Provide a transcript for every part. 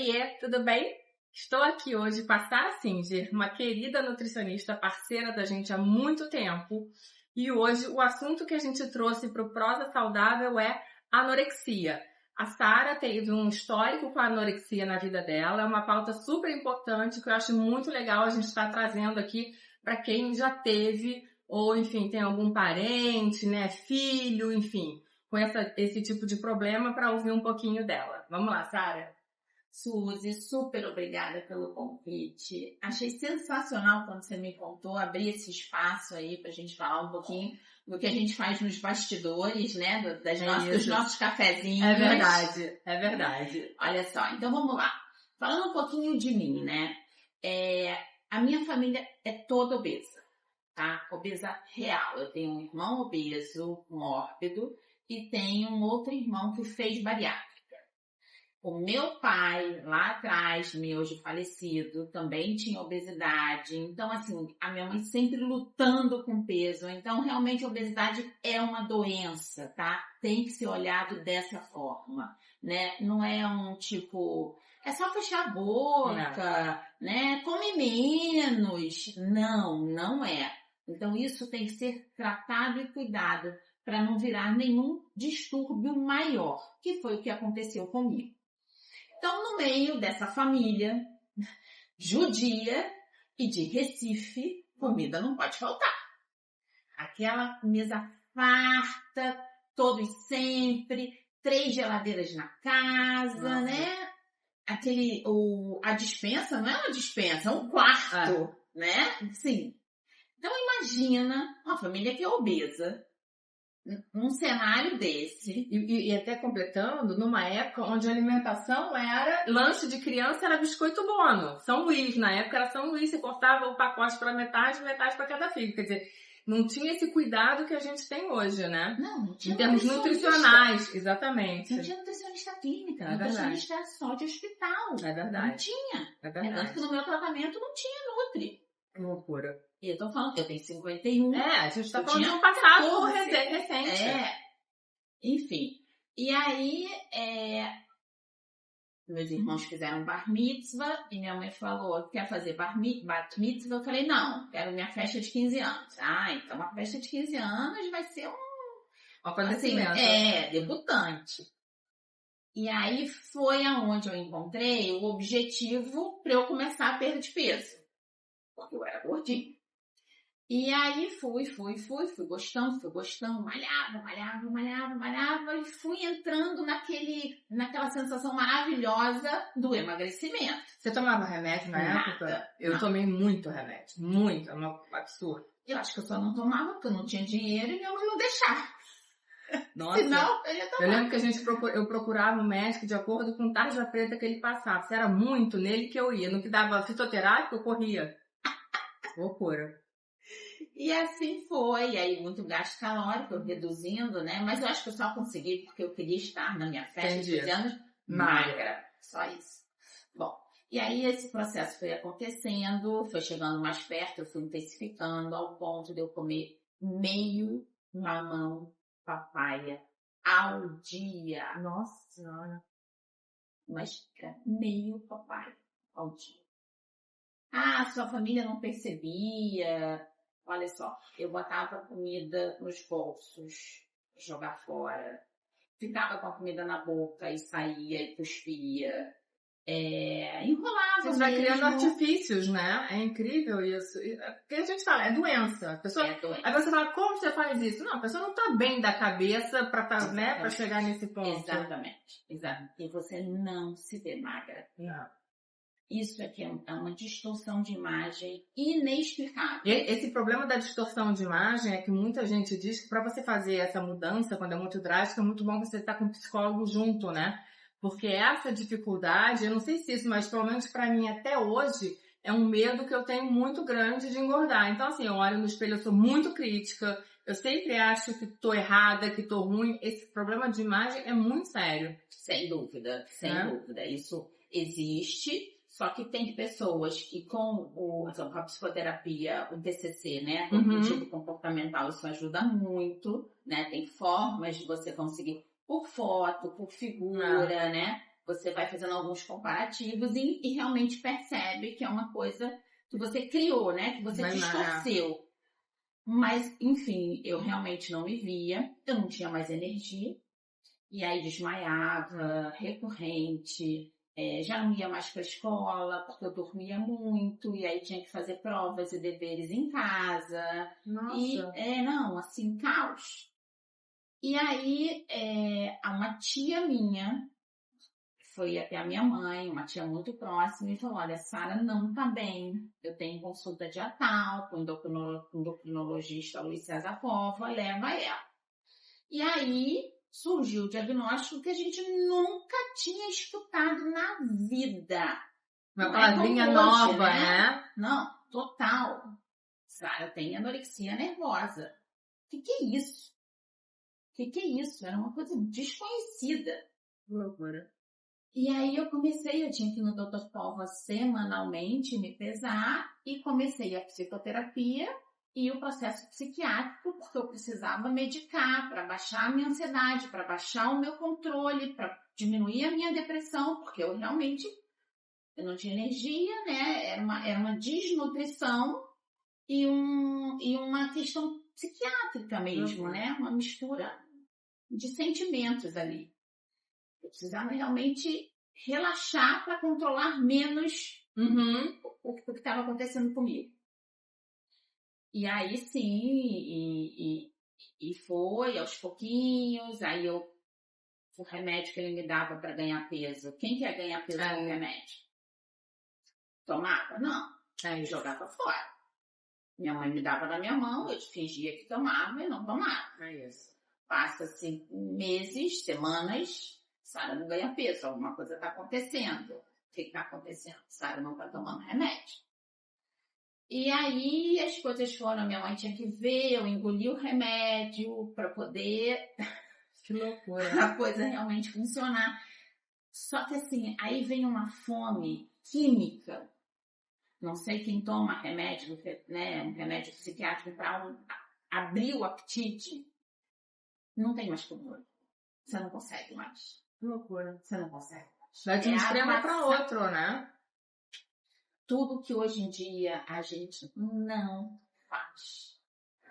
Oiê, tudo bem? Estou aqui hoje com a Sara Singer, uma querida nutricionista parceira da gente há muito tempo. E hoje o assunto que a gente trouxe para o Prosa Saudável é anorexia. A Sara teve um histórico com a anorexia na vida dela, é uma pauta super importante que eu acho muito legal a gente estar trazendo aqui para quem já teve ou, enfim, tem algum parente, né, filho, enfim, com esse tipo de problema para ouvir um pouquinho dela. Vamos lá, Sara? Suzy, super obrigada pelo convite. Achei sensacional quando você me contou, abrir esse espaço aí pra gente falar um pouquinho do que a gente faz nos bastidores, né? Dos nossos cafezinhos. É verdade, é verdade. Olha só, então vamos lá. Falando um pouquinho de mim, né? A minha família é toda obesa, tá? Obesa real. Eu tenho um irmão obeso, mórbido, e tenho um outro irmão que fez bariátrica. O meu pai, lá atrás, meu hoje falecido, também tinha obesidade. Então, assim, a minha mãe sempre lutando com peso. Então, realmente, a obesidade é uma doença, tá? Tem que ser olhado dessa forma, né? Não é um tipo, é só fechar a boca, né? Come menos. Não, não é. Então, isso tem que ser tratado e cuidado para não virar nenhum distúrbio maior, que foi o que aconteceu comigo. Então, no meio dessa família judia e de Recife, comida não pode faltar. Aquela mesa farta, todo e sempre, 3 geladeiras na casa, né? A dispensa não é uma dispensa, é um quarto, né? Sim. Então, imagina uma família que é obesa, num cenário desse. E até completando, numa época onde a alimentação era, lanche de criança era biscoito Bono, São Luís, na época era São Luís, você cortava o pacote para metade para cada filho, quer dizer, não tinha esse cuidado que a gente tem hoje, né? Não tinha. Em termos nutricionais, exatamente. Não tinha nutricionista clínica, nutricionista só de hospital. É verdade. Não tinha. É verdade. Tanto que no meu tratamento não tinha Nutri. Que loucura. E eu tô falando que eu tenho 51. A gente tá falando de um passado recente. Enfim. E aí, meus irmãos fizeram bar mitzvah e minha mãe falou, quer fazer bar mitzvah? Eu falei, não, quero minha festa de 15 anos. Então uma festa de 15 anos vai ser debutante. E aí foi aonde eu encontrei o objetivo para eu começar a perda de peso. Porque eu era gordinha. E aí fui gostando, malhava e fui entrando naquela sensação maravilhosa do emagrecimento. Você tomava remédio na época? Eu tomei muito remédio, muito, é um absurdo. Eu acho que eu só não tomava porque eu não tinha dinheiro e minha mãe não deixava. Nossa, senão eu ia tomar. Eu lembro que eu procurava um médico de acordo com tarja preta que ele passava. Se era muito nele que eu ia, no que dava fitoterápico eu corria. Loucura. E assim foi, aí muito gasto calórico, eu reduzindo, né? Mas eu acho que eu só consegui porque eu queria estar na minha festa de 15 anos magra, só isso. Bom, e aí esse processo foi acontecendo, foi chegando mais perto, eu fui intensificando ao ponto de eu comer meio mamão papaya ao dia. Nossa Senhora. Mas meio papaya ao dia. Sua família não percebia. Olha só, eu botava comida nos bolsos, jogar fora. Ficava com a comida na boca e saía e cuspia. Enrolava. Você vai criando artifícios, né? É incrível isso. Porque a gente fala, é doença. A pessoa, aí você fala, como você faz isso? Não, a pessoa não tá bem da cabeça pra chegar nesse ponto. Exatamente. E você não se vê magra. Não. Isso aqui é uma distorção de imagem inexplicável. Esse problema da distorção de imagem é que muita gente diz que para você fazer essa mudança, quando é muito drástica, é muito bom você estar com um psicólogo junto, né? Porque essa dificuldade, eu não sei se isso, mas pelo menos para mim até hoje, é um medo que eu tenho muito grande de engordar. Então assim, eu olho no espelho, eu sou muito crítica, eu sempre acho que tô errada, que tô ruim. Esse problema de imagem é muito sério. Sem dúvida. Isso existe. Só que tem pessoas que com a psicoterapia, o TCC, né, cognitivo comportamental, isso ajuda muito, né? Tem formas de você conseguir por foto, por figura, né? Você vai fazendo alguns comparativos e realmente percebe que é uma coisa que você criou, né? Que você distorceu. Mas, enfim, eu realmente não me via, eu não tinha mais energia. E aí desmaiava, recorrente, já não ia mais para a escola, porque eu dormia muito, e aí tinha que fazer provas e deveres em casa. Nossa. E, não, assim, caos. E aí, uma tia minha foi até a minha mãe, uma tia muito próxima, e falou, olha, a Sara não tá bem, eu tenho consulta dia tal, com o endocrinologista Luiz César Pova, leva ela. E aí surgiu o diagnóstico que a gente nunca tinha escutado na vida. Uma palavrinha nova, né? Não, total. Sara tem anorexia nervosa. O que é isso? O que é isso? Era uma coisa desconhecida. Loucura. E aí eu tinha que ir no Dr. Pova semanalmente me pesar e comecei a psicoterapia e o processo psiquiátrico, porque eu precisava medicar para baixar a minha ansiedade, para baixar o meu controle, para diminuir a minha depressão, porque eu realmente não tinha energia, né? Era uma desnutrição e uma questão psiquiátrica mesmo, né? Uma mistura de sentimentos ali. Eu precisava realmente relaxar para controlar menos o que estava acontecendo comigo. E aí sim, e foi aos pouquinhos, aí o remédio que ele me dava para ganhar peso. Quem quer ganhar peso com remédio? Tomava? Não. Aí jogava fora. Minha mãe me dava na minha mão, eu fingia que tomava e não tomava. É isso. Passa-se meses, semanas, Sara não ganha peso, alguma coisa está acontecendo. O que está acontecendo? Sara não está tomando remédio. E aí as coisas foram, minha mãe tinha que ver, eu engoli o remédio para poder que loucura, a coisa realmente funcionar. Só que assim, aí vem uma fome química. Não sei quem toma remédio, né, um remédio psiquiátrico para abrir o apetite. Não tem mais controle. Você não consegue mais. Que loucura. Você não consegue mais. Vai de um extremo para outro, né? Tudo que hoje em dia a gente não faz.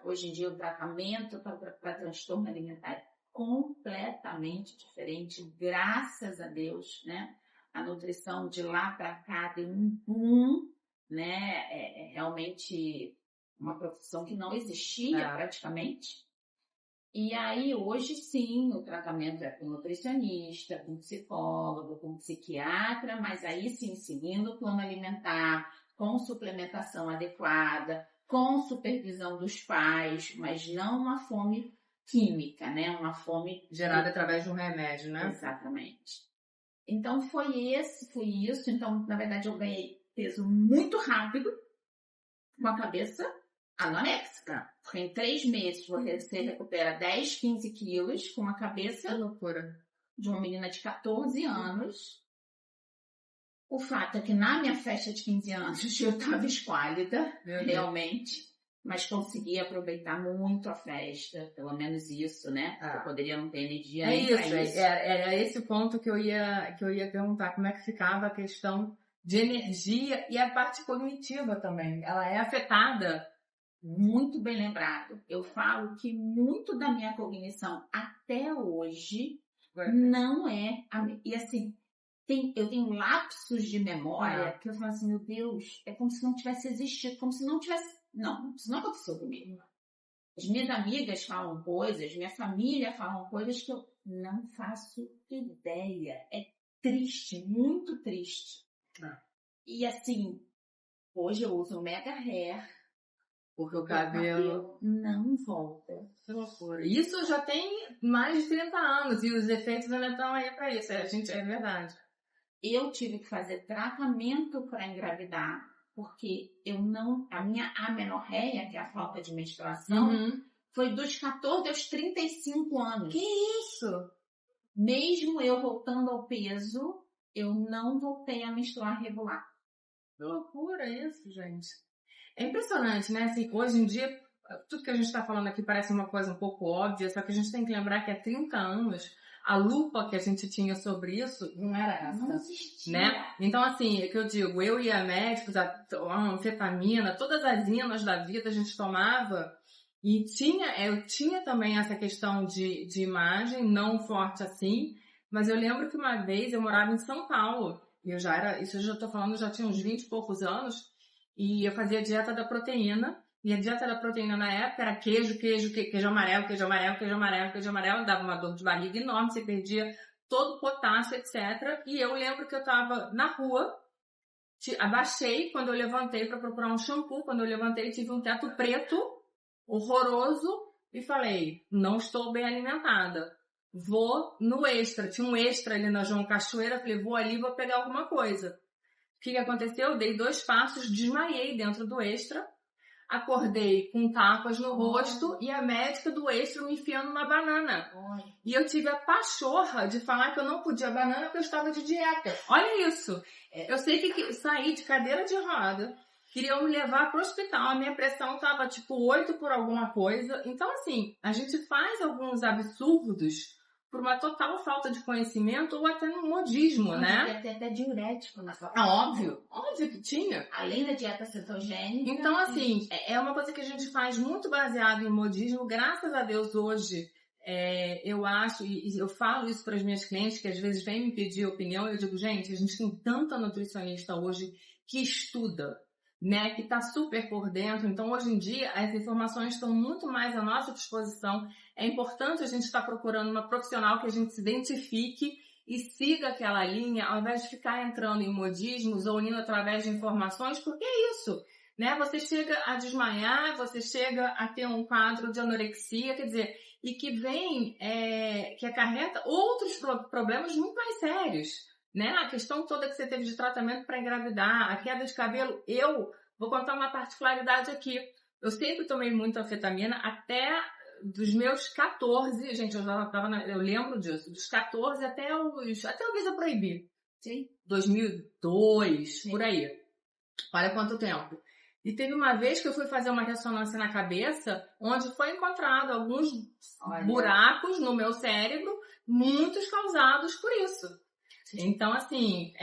Hoje em dia o tratamento para transtorno alimentar é completamente diferente, graças a Deus, né? A nutrição de lá para cá deu um boom, né? É realmente uma profissão que não existia praticamente. E aí, hoje sim, o tratamento é com nutricionista, com psicólogo, com psiquiatra, mas aí sim, seguindo o plano alimentar, com suplementação adequada, com supervisão dos pais, mas não uma fome química, né? Uma fome gerada através de um remédio, né? Exatamente. Então, foi isso. Então, na verdade, eu ganhei peso muito rápido, com a cabeça anoréxica. Porque em 3 meses você recupera 10, 15 quilos com uma cabeça de uma menina de 14 anos. O fato é que na minha festa de 15 anos eu estava esquálida, realmente, mas consegui aproveitar muito a festa, pelo menos isso, né? Eu poderia não ter energia nem pra isso. Era esse o ponto que eu ia perguntar, como é que ficava a questão de energia e a parte cognitiva também. Ela é afetada? Muito bem lembrado. Eu falo que muito da minha cognição até hoje não é... E assim, eu tenho lapsos de memória que eu falo assim, meu Deus, é como se não tivesse existido, como se não tivesse... Não, isso não aconteceu comigo. As minhas amigas falam coisas, minha família falam coisas que eu não faço ideia. É triste, muito triste. E assim, hoje eu uso Mega Hair, porque o cabelo não volta. Que loucura. Isso já tem mais de 30 anos e os efeitos ainda estão aí para isso. É verdade. Eu tive que fazer tratamento para engravidar, porque a minha amenorreia, que é a falta de menstruação, foi dos 14 aos 35 anos. Que isso? Mesmo eu voltando ao peso, eu não voltei a menstruar regular. Que loucura isso, gente. É impressionante, né? Assim, hoje em dia, tudo que a gente está falando aqui parece uma coisa um pouco óbvia, só que a gente tem que lembrar que há 30 anos a lupa que a gente tinha sobre isso não era essa, Não existia. né? Então, assim, é que eu digo, eu ia a médicos, a anfetamina, todas as inas da vida a gente tomava, e eu tinha também essa questão de imagem, não forte assim, mas eu lembro que uma vez eu morava em São Paulo, e isso eu já tô falando, já tinha uns 20 e poucos anos, e eu fazia dieta da proteína, e a dieta da proteína na época era queijo amarelo, queijo amarelo, queijo amarelo, queijo amarelo, dava uma dor de barriga enorme, você perdia todo o potássio, etc. E eu lembro que eu tava na rua, abaixei quando eu levantei para procurar um shampoo, quando eu levantei tive um teto preto, horroroso, e falei, não estou bem alimentada. Vou no Extra, tinha um Extra ali na João Cachoeira, falei, vou ali, vou pegar alguma coisa. O que aconteceu? Eu dei 2 passos, desmaiei dentro do Extra, acordei com tapas no rosto e a médica do Extra me enfiando uma banana. E eu tive a pachorra de falar que eu não podia banana porque eu estava de dieta. Olha isso! Eu sei que saí de cadeira de roda, queriam me levar para o hospital, a minha pressão estava tipo 8 por alguma coisa. Então, assim, a gente faz alguns absurdos por uma total falta de conhecimento ou até no modismo, né? Devia ter até diurético na sua óbvio que tinha. Além da dieta cetogênica. Então, assim, é uma coisa que a gente faz muito baseado em modismo. Graças a Deus, hoje, eu acho, e eu falo isso para as minhas clientes, que às vezes vêm me pedir opinião, eu digo, gente, a gente tem tanta nutricionista hoje que estuda, né, que está super por dentro. Então, hoje em dia, as informações estão muito mais à nossa disposição. É importante a gente estar procurando uma profissional que a gente se identifique e siga aquela linha, ao invés de ficar entrando em modismos ou indo através de informações, porque é isso, né? Você chega a desmaiar, você chega a ter um quadro de anorexia, quer dizer, e que vem, que acarreta outros problemas muito mais sérios, né? A questão toda que você teve de tratamento para engravidar, a queda de cabelo. Eu vou contar uma particularidade aqui. Eu sempre tomei muita anfetamina até dos meus 14, gente, eu lembro disso, dos 14 até a Visa Proibir. Sim. 2002, sim, por aí. Olha quanto tempo. E teve uma vez que eu fui fazer uma ressonância na cabeça, onde foi encontrado alguns buracos no meu cérebro, muitos causados por isso. Sim. Então, assim,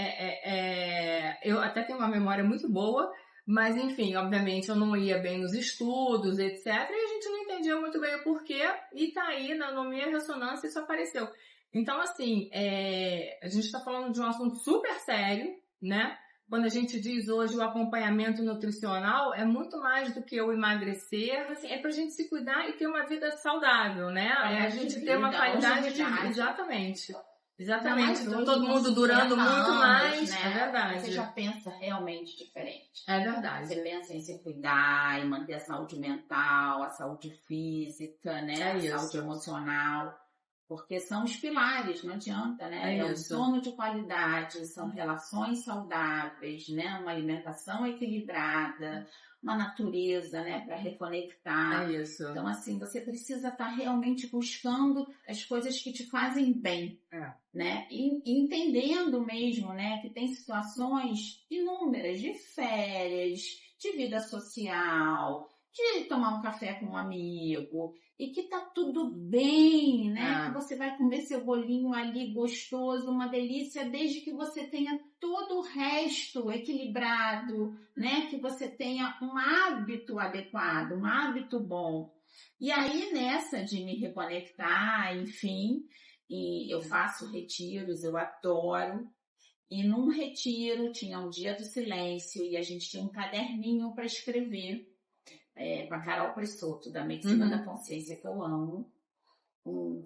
eu até tenho uma memória muito boa, mas, enfim, obviamente eu não ia bem nos estudos, etc. E a gente não entendia muito bem o porquê, e tá aí, na minha ressonância, isso apareceu. Então, assim, a gente está falando de um assunto super sério, né? Quando a gente diz hoje o acompanhamento nutricional, é muito mais do que o emagrecer, assim, é pra gente se cuidar e ter uma vida saudável, né? A gente ter uma qualidade de vida. Exatamente. Exatamente, todo mundo durando muito mais, né? É verdade. Você já pensa realmente diferente. É verdade. Você pensa em se cuidar, em manter a saúde mental, a saúde física, né? A saúde emocional. Porque são os pilares, não adianta, né? É um sono de qualidade, são relações saudáveis, né? Uma alimentação equilibrada, uma natureza, né? Para reconectar. É isso. Então, assim, você precisa estar realmente buscando as coisas que te fazem bem, né? E entendendo mesmo, né? Que tem situações inúmeras de férias, de vida social, de tomar um café com um amigo, e que tá tudo bem, né? Que você vai comer seu bolinho ali gostoso, uma delícia, desde que você tenha todo o resto equilibrado, né? Que você tenha um hábito adequado, um hábito bom. E aí, nessa de me reconectar, enfim, e eu faço retiros, eu adoro. E num retiro tinha um dia do silêncio e a gente tinha um caderninho para escrever. Com a Carol Pressoto, da Medicina da Consciência, que eu amo.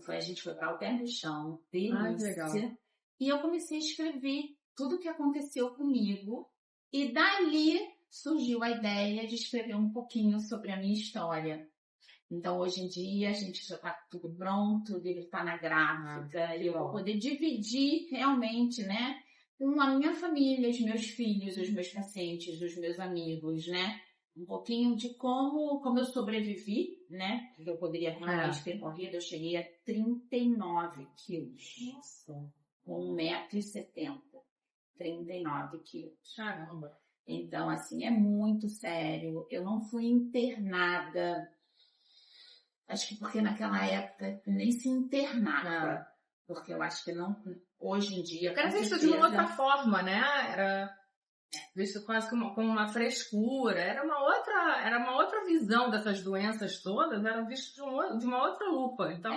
A gente foi para o Alter do Chão, delícia. E eu comecei a escrever tudo o que aconteceu comigo. E dali surgiu a ideia de escrever um pouquinho sobre a minha história. Então, hoje em dia, a gente já está tudo pronto, o livro está na gráfica, e eu vou poder dividir realmente, né? Com a minha família, os meus filhos, os meus pacientes, os meus amigos, né? Um pouquinho de como eu sobrevivi, né? Eu poderia realmente ter morrido. Eu cheguei a 39 quilos. Nossa. Com 1,70 m. 39 quilos. Caramba. Então, assim, é muito sério. Eu não fui internada. Acho que porque naquela época nem se internava. Porque eu acho que não, hoje em dia... Era visto de uma outra forma, né? Era visto quase como uma frescura. Era uma outra visão dessas doenças todas. Era visto de uma outra lupa. Então,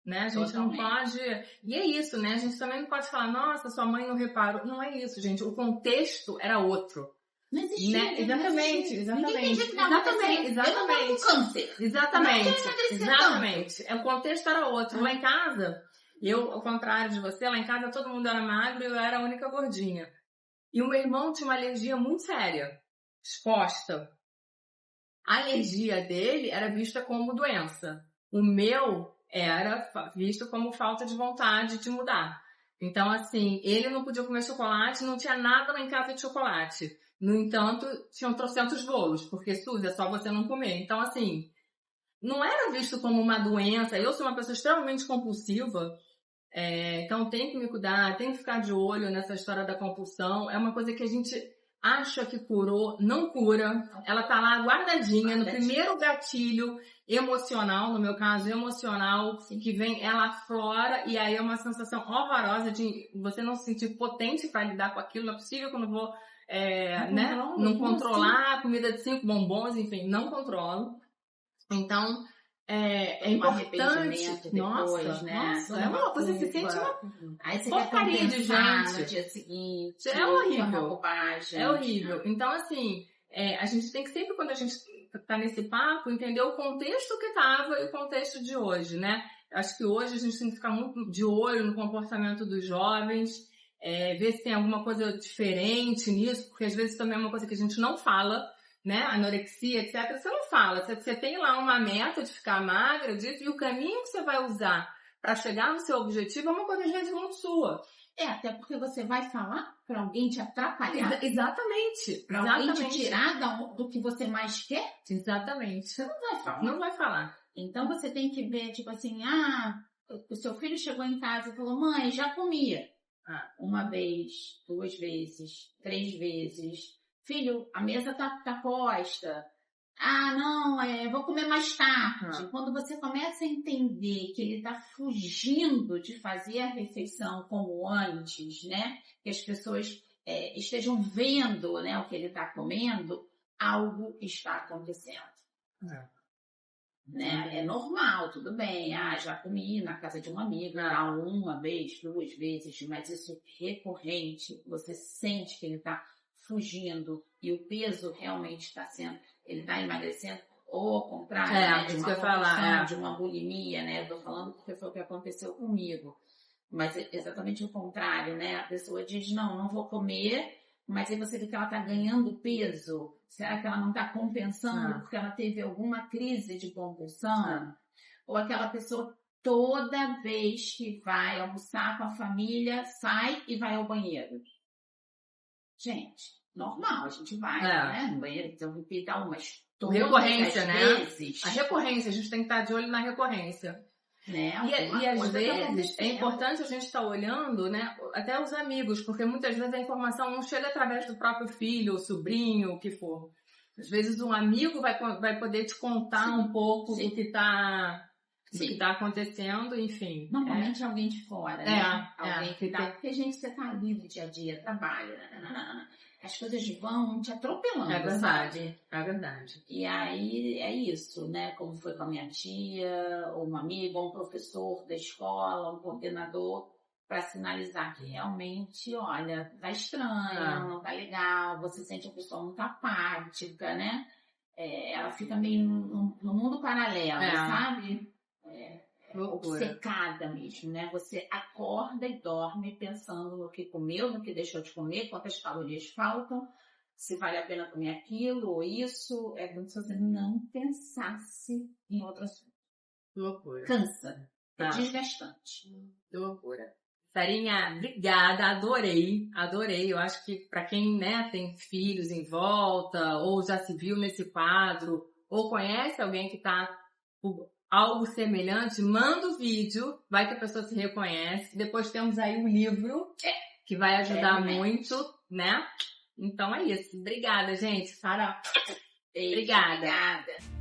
né? A gente Totalmente. não pode... E é isso, né? A gente também não pode falar, nossa, sua mãe não reparou. Não é isso, gente. O contexto era outro. Não existia. Né? Exatamente. O contexto era outro. Lá em casa, eu, ao contrário de você, lá em casa todo mundo era magro e eu era a única gordinha. E o meu irmão tinha uma alergia muito séria, exposta. A alergia dele era vista como doença. O meu era visto como falta de vontade de mudar. Então, assim, ele não podia comer chocolate, não tinha nada lá em casa de chocolate. No entanto, tinham trocentos bolos, porque, Suzy, é só você não comer. Então, assim, não era visto como uma doença. Eu sou uma pessoa extremamente compulsiva, então tem que me cuidar, tem que ficar de olho nessa história da compulsão. É uma coisa que a gente acha que curou, não cura. Ela tá lá guardadinha no primeiro gatilho emocional, no meu caso emocional, que vem, ela aflora e aí é uma sensação horrorosa de você não se sentir potente para lidar com aquilo. Não é possível que eu não vou né? Não controlar a comida de 5 bombons, enfim, não controlo. Então, é importante. Depois, é uma coisa que se sente uma aí você porcaria de gente no dia seguinte. É horrível. Bobagem. É horrível. Então, assim, a gente tem que sempre, quando a gente tá nesse papo, entender o contexto que tava e o contexto de hoje, né? Acho que hoje a gente tem que ficar muito de olho no comportamento dos jovens, ver se tem alguma coisa diferente nisso, porque às vezes também é uma coisa que a gente não fala, né? Anorexia, etc. Você não fala. Você tem lá uma meta de ficar magra, disso, e o caminho que você vai usar para chegar no seu objetivo é uma coisa, às vezes, muito sua. Até porque você vai falar para alguém te atrapalhar. Exatamente. Para alguém te tirar do que você mais quer. Exatamente. Você não vai falar. Não vai falar. Então você tem que ver, tipo assim, o seu filho chegou em casa e falou, mãe, já comia. Uma vez, 2 vezes, 3 vezes. Filho, a mesa tá posta. Não, vou comer mais tarde. Quando você começa a entender que ele tá fugindo de fazer a refeição como antes, né? Que as pessoas estejam vendo, né, o que ele tá comendo, algo está acontecendo. Né? É normal, tudo bem. Já comi na casa de um amigo, uma vez, 2 vezes, mas isso é recorrente. Você sente que ele tá fugindo e o peso realmente está sendo, ele está emagrecendo, ou ao contrário, né, de uma compulsão, de uma bulimia, né? Eu tô falando porque foi o que aconteceu comigo. Mas é exatamente o contrário, né? A pessoa diz, não vou comer, mas aí você vê que ela está ganhando peso. Será que ela não está compensando porque ela teve alguma crise de compulsão? Ou aquela pessoa toda vez que vai almoçar com a família, sai e vai ao banheiro. Gente, normal, a gente vai, né? No banheiro, então repetir mas recorrência, né? Vezes, a recorrência, a gente tem que estar de olho na recorrência. Né? E às vezes é importante a gente estar olhando, né? Até os amigos, porque muitas vezes a informação não chega através do próprio filho, ou sobrinho, o que for. Às vezes um amigo vai poder te contar um pouco do que está acontecendo, enfim. Normalmente é alguém de fora, né? Alguém que tá... Porque, gente, você tá ali no dia a dia, trabalho, as coisas vão te atropelando, sabe? É verdade. E aí é isso, né? Como foi com a minha tia, ou uma amiga, ou um professor da escola, um coordenador, para sinalizar que realmente, olha, tá estranho, não tá legal, você sente a pessoa muito apática, né? Ela fica meio no mundo paralelo, sabe? Obcecada mesmo, né? Você acorda e dorme pensando no que comeu, no que deixou de comer, quantas calorias faltam, se vale a pena comer aquilo ou isso. É como se você não pensasse em outro assunto. Loucura. Cansa. É desgastante. Loucura. Sarinha, obrigada, adorei. Eu acho que para quem, né, tem filhos em volta, ou já se viu nesse quadro, ou conhece alguém que tá por algo semelhante, manda o vídeo, vai que a pessoa se reconhece. Depois temos aí um livro que vai ajudar muito, né? Então é isso. Obrigada, gente. Sara, obrigada.